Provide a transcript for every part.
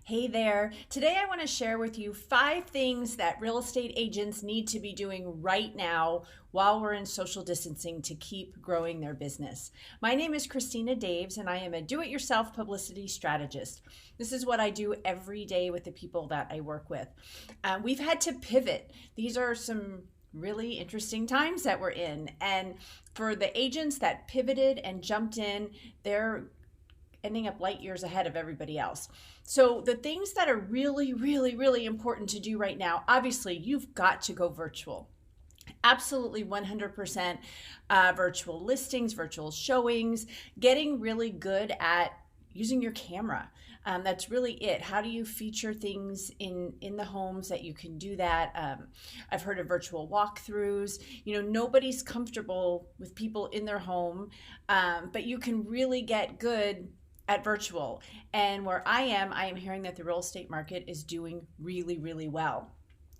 Hey there. Today I want to share with you 5 things that real estate agents need to be doing right now while we're in social distancing to keep growing their business. My name is Christina Daves and I am a do-it-yourself publicity strategist. This is what I do every day with the people that I work with. We've had to pivot. These are some really interesting times that we're in. And for the agents that pivoted and jumped in, they're ending up light years ahead of everybody else. So the things that are really, really, really important to do right now, obviously you've got to go virtual. Absolutely 100% virtual listings, virtual showings, getting really good at using your camera. That's really it. How do you feature things in the homes that you can do that? I've heard of virtual walkthroughs. Nobody's comfortable with people in their home, but you can really get good at virtual. And where I am hearing that the real estate market is doing really, really well.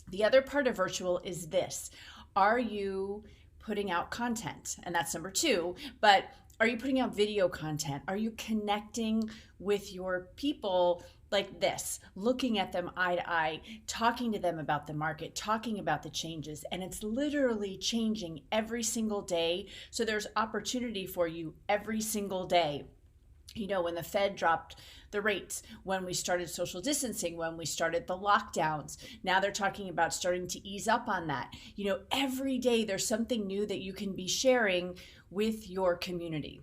The other part of virtual is this. Are you putting out content? And that's number 2. But are you putting out video content? Are you connecting with your people like this, looking at them eye to eye, talking to them about the market, talking about the changes? And it's literally changing every single day. So there's opportunity for you every single day. When the Fed dropped the rates, when we started social distancing, when we started the lockdowns, now they're talking about starting to ease up on that. Every day there's something new that you can be sharing with your community.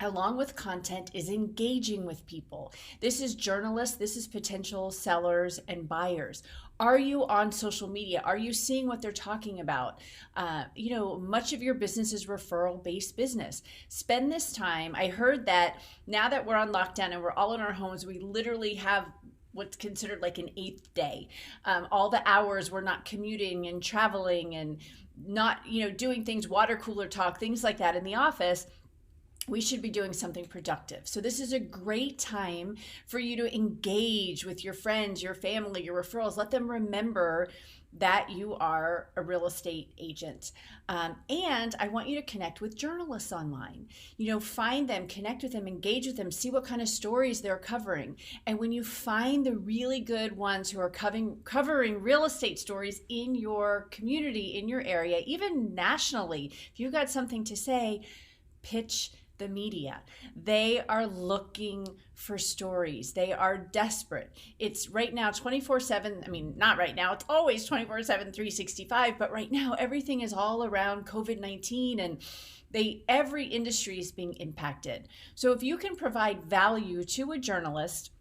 Along with content is engaging with people. This is journalists, this is potential sellers and buyers. Are you on social media? Are you seeing what they're talking about? Much of your business is referral-based business. Spend this time. I heard that now that we're on lockdown and we're all in our homes, we literally have what's considered like an 8th day. All the hours we're not commuting and traveling and not, doing things, water cooler talk, things like that in the office. We should be doing something productive. So this is a great time for you to engage with your friends, your family, your referrals. Let them remember that you are a real estate agent. And I want you to connect with journalists online. Find them, connect with them, engage with them, see what kind of stories they're covering. And when you find the really good ones who are covering real estate stories in your community, in your area, even nationally, if you've got something to say, pitch the media. They are looking for stories. They are desperate. It's right now 24/7. I mean, not right now. It's always 24/7, 365. But right now, everything is all around COVID-19 and every industry is being impacted. So if you can provide value to a journalist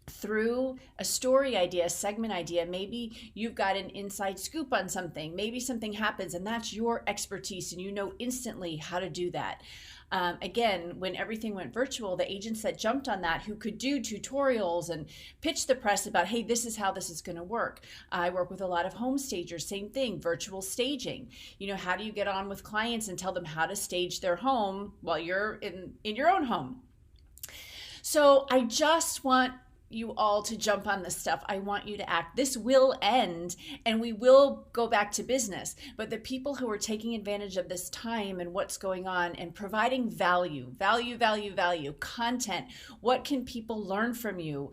through a story idea, a segment idea, maybe you've got an inside scoop on something, maybe something happens and that's your expertise and you know instantly how to do that. Again, when everything went virtual, the agents that jumped on that who could do tutorials and pitch the press about, hey, this is how this is going to work. I work with a lot of home stagers, same thing, virtual staging. How do you get on with clients and tell them how to stage their home while you're in your own home? So I just want you all to jump on this stuff. I want you to act. This will end and we will go back to business. But the people who are taking advantage of this time and what's going on and providing value, content, what can people learn from you?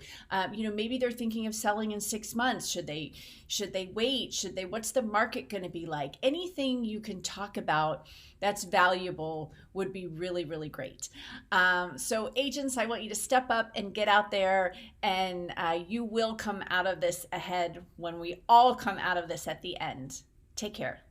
Maybe they're thinking of selling in 6 months. Should they wait? What's the market going to be like? Anything you can talk about that's valuable would be really, really great. So agents, I want you to step up and get out there and you will come out of this ahead when we all come out of this at the end. Take care.